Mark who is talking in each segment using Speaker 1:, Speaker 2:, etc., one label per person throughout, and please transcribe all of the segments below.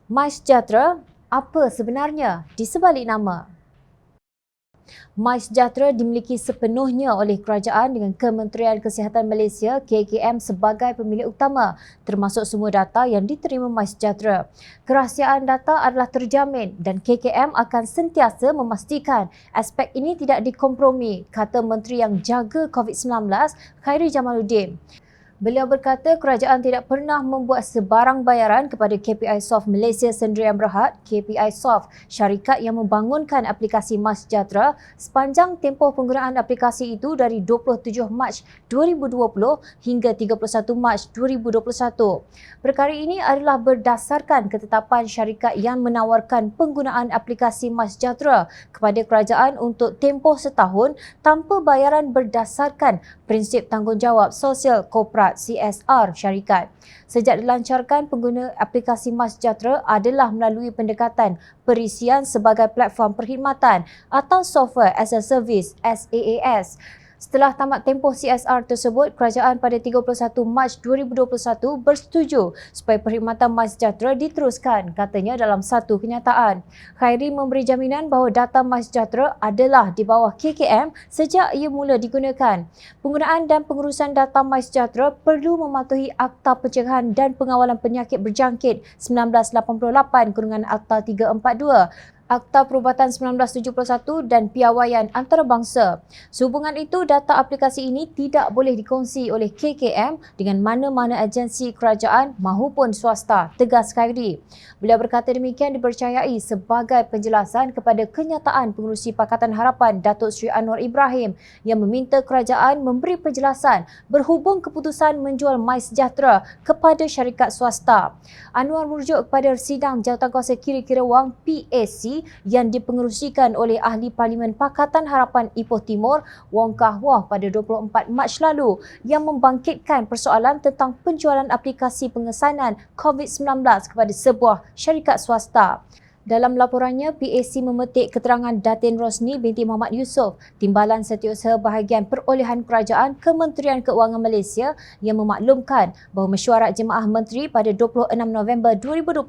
Speaker 1: MySejahtera, apa sebenarnya di sebalik nama? MySejahtera dimiliki sepenuhnya oleh kerajaan dengan Kementerian Kesihatan Malaysia KKM sebagai pemilik utama, termasuk semua data yang diterima MySejahtera. Kerahsiaan data adalah terjamin dan KKM akan sentiasa memastikan aspek ini tidak dikompromi, kata Menteri yang jaga COVID-19 Khairy Jamaluddin. Beliau berkata kerajaan tidak pernah membuat sebarang bayaran kepada KPI Soft Malaysia Sendirian Berhad, KPI Soft, syarikat yang membangunkan aplikasi MySejahtera sepanjang tempoh penggunaan aplikasi itu dari 27 Mac 2020 hingga 31 Mac 2021. Perkara ini adalah berdasarkan ketetapan syarikat yang menawarkan penggunaan aplikasi MySejahtera kepada kerajaan untuk tempoh setahun tanpa bayaran berdasarkan prinsip tanggungjawab sosial korporat CSR syarikat. Sejak dilancarkan, pengguna aplikasi MySejahtera adalah melalui pendekatan perisian sebagai platform perkhidmatan atau Software as a Service SaaS. Setelah tamat tempoh CSR tersebut, kerajaan pada 31 Mac 2021 bersetuju supaya perkhidmatan MySejahtera diteruskan, katanya dalam satu kenyataan. Khairy memberi jaminan bahawa data MySejahtera adalah di bawah KKM sejak ia mula digunakan. Penggunaan dan pengurusan data MySejahtera perlu mematuhi Akta Pencegahan dan Pengawalan Penyakit Berjangkit 1988-Akta 342, Akta Perubatan 1971 dan Piawaian Antarabangsa. Sehubungan itu, data aplikasi ini tidak boleh dikongsi oleh KKM dengan mana-mana agensi kerajaan mahupun swasta, tegas Khairy. Beliau berkata demikian dipercayai sebagai penjelasan kepada kenyataan Pengerusi Pakatan Harapan Datuk Seri Anwar Ibrahim yang meminta kerajaan memberi penjelasan berhubung keputusan menjual MySejahtera kepada syarikat swasta. Anwar merujuk kepada sidang Jawatankuasa Kira-Kira Wang PAC yang dipengerusikan oleh Ahli Parlimen Pakatan Harapan Ipoh Timur Wong Kah Wah pada 24 Mac lalu yang membangkitkan persoalan tentang penjualan aplikasi pengesanan COVID-19 kepada sebuah syarikat swasta. Dalam laporannya, PAC memetik keterangan Datin Rosni binti Muhammad Yusof, Timbalan Setiausaha Bahagian Perolehan Kerajaan Kementerian Keuangan Malaysia yang memaklumkan bahawa mesyuarat jemaah menteri pada 26 November 2021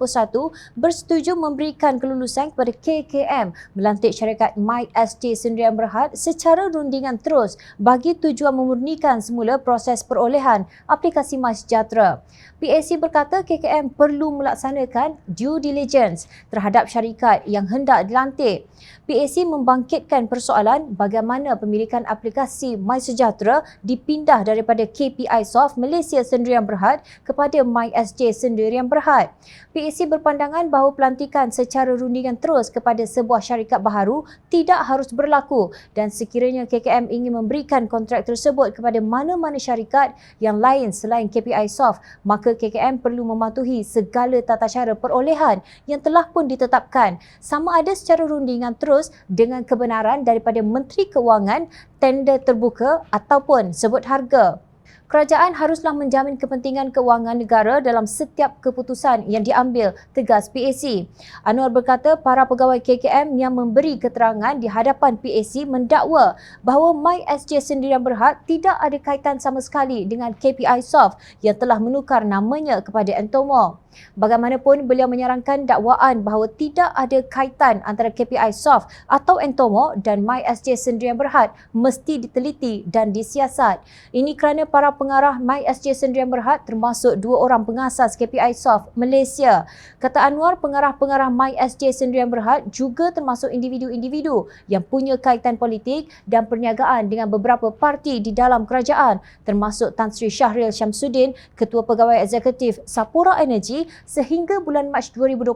Speaker 1: bersetuju memberikan kelulusan kepada KKM melantik syarikat MySJ Sendirian Berhad secara rundingan terus bagi tujuan memurnikan semula proses perolehan aplikasi MySejahtera. PAC berkata KKM perlu melaksanakan due diligence terhadap syarikat yang hendak dilantik. PAC membangkitkan persoalan bagaimana pemilikan aplikasi MySejahtera dipindah daripada KPI Soft Malaysia Sendirian Berhad kepada MySJ Sendirian Berhad. PAC berpandangan bahawa pelantikan secara rundingan terus kepada sebuah syarikat baharu tidak harus berlaku dan sekiranya KKM ingin memberikan kontrak tersebut kepada mana-mana syarikat yang lain selain KPI Soft, maka KKM perlu mematuhi segala tata cara perolehan yang telah pun ditetapkan, sama ada secara rundingan terus dengan kebenaran daripada Menteri Keuangan, tender terbuka ataupun sebut harga. Kerajaan haruslah menjamin kepentingan keuangan negara dalam setiap keputusan yang diambil, tegas PAC. Anwar berkata para pegawai KKM yang memberi keterangan di hadapan PAC mendakwa bahawa MySJ Sendirian Berhad tidak ada kaitan sama sekali dengan KPI Soft yang telah menukar namanya kepada Entomo. Bagaimanapun, beliau menyarankan dakwaan bahawa tidak ada kaitan antara KPI Soft atau Entomo dan MySJ Sendirian Berhad mesti diteliti dan disiasat. Ini kerana para pengarah MySJ Sendirian Berhad termasuk 2 orang pengasas KPI Soft Malaysia. Kata Anwar, pengarah-pengarah MySJ Sendirian Berhad juga termasuk individu-individu yang punya kaitan politik dan perniagaan dengan beberapa parti di dalam kerajaan, termasuk Tan Sri Syahril Syamsuddin, Ketua Pegawai Eksekutif Sapura Energy sehingga bulan Mac 2021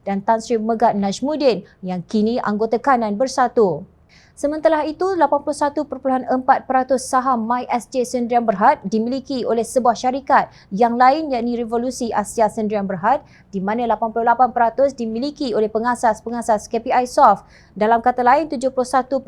Speaker 1: dan Tan Sri Megat Najmuddin yang kini anggota Kanan Bersatu. Sementara itu, 81.4% saham MySJ Sendirian Berhad dimiliki oleh sebuah syarikat yang lain yakni Revolusi Asia Sendirian Berhad di mana 88% dimiliki oleh pengasas-pengasas KPI Soft. Dalam kata lain, 71.2%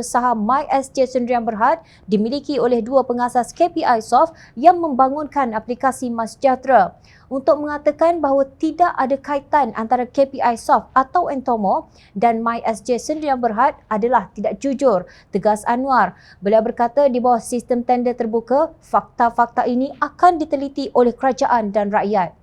Speaker 1: saham MySJ Sendirian Berhad dimiliki oleh 2 pengasas KPI Soft yang membangunkan aplikasi MySejahtera. Untuk mengatakan bahawa tidak ada kaitan antara KPI Soft atau Entomo dan MySJ Sendirian Berhad adalah tidak jujur, tegas Anwar. Beliau berkata di bawah sistem tender terbuka, fakta-fakta ini akan diteliti oleh kerajaan dan rakyat.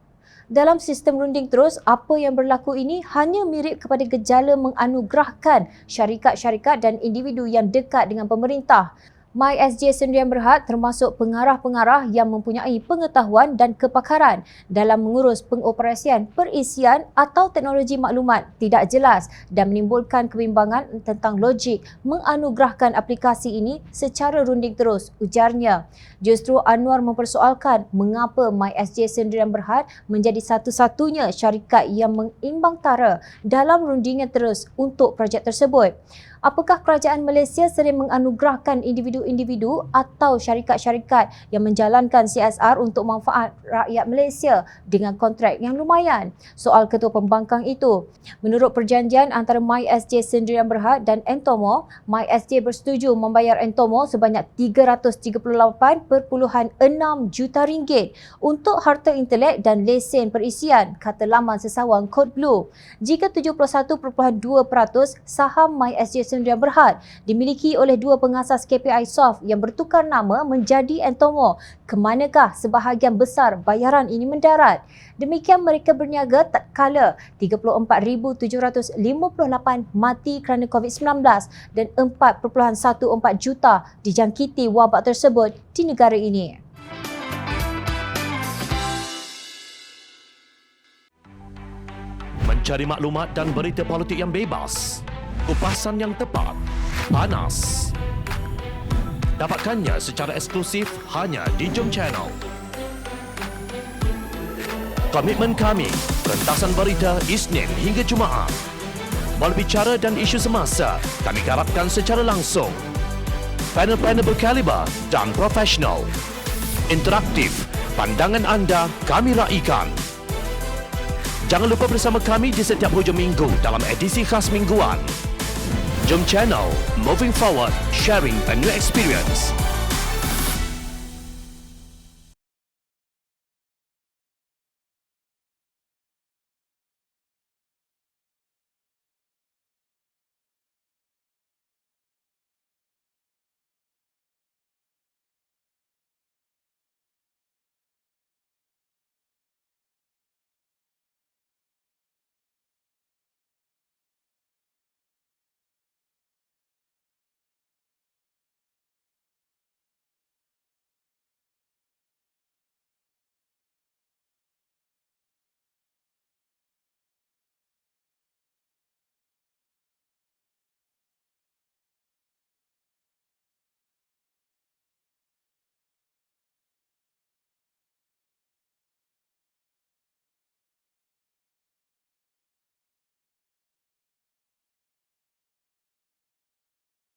Speaker 1: Dalam sistem runding terus, apa yang berlaku ini hanya mirip kepada gejala menganugerahkan syarikat-syarikat dan individu yang dekat dengan pemerintah. MySJ Sdn Bhd termasuk pengarah-pengarah yang mempunyai pengetahuan dan kepakaran dalam mengurus pengoperasian, perisian atau teknologi maklumat tidak jelas dan menimbulkan kebimbangan tentang logik menganugerahkan aplikasi ini secara runding terus, ujarnya. Justru Anwar mempersoalkan mengapa MySJ Sdn Bhd menjadi satu-satunya syarikat yang mengimbangtara dalam rundingan terus untuk projek tersebut. Apakah kerajaan Malaysia sering menganugerahkan individu-individu atau syarikat-syarikat yang menjalankan CSR untuk manfaat rakyat Malaysia dengan kontrak yang lumayan? Soal Ketua Pembangkang itu. Menurut perjanjian antara MySJ Sdn Bhd dan Entomo, MySJ bersetuju membayar Entomo sebanyak RM338.6 juta untuk harta intelek dan lesen perisian, kata laman sesawang Kod Blue. Jika 71.2% saham MySJ Sdn Bhd dimiliki oleh dua pengasas KPI Soft yang bertukar nama menjadi Entomo, ke manakah sebahagian besar bayaran ini mendarat? Demikian mereka berniaga tatkala 34,758 mati kerana COVID-19 dan 4.14 juta dijangkiti wabak tersebut di negara ini.
Speaker 2: Mencari maklumat dan berita politik yang bebas, kupasan yang tepat, panas. Dapatkannya secara eksklusif hanya di Jom Channel. Komitmen kami, pentasan berita Isnin hingga Jumaat. Berbicara dan isu semasa, kami garapkan secara langsung. Panel-panel berkaliber dan profesional. Interaktif, pandangan anda kami raikan. Jangan lupa bersama kami di setiap hujung minggu dalam edisi khas mingguan. Jom Channel, moving forward, sharing a new experience.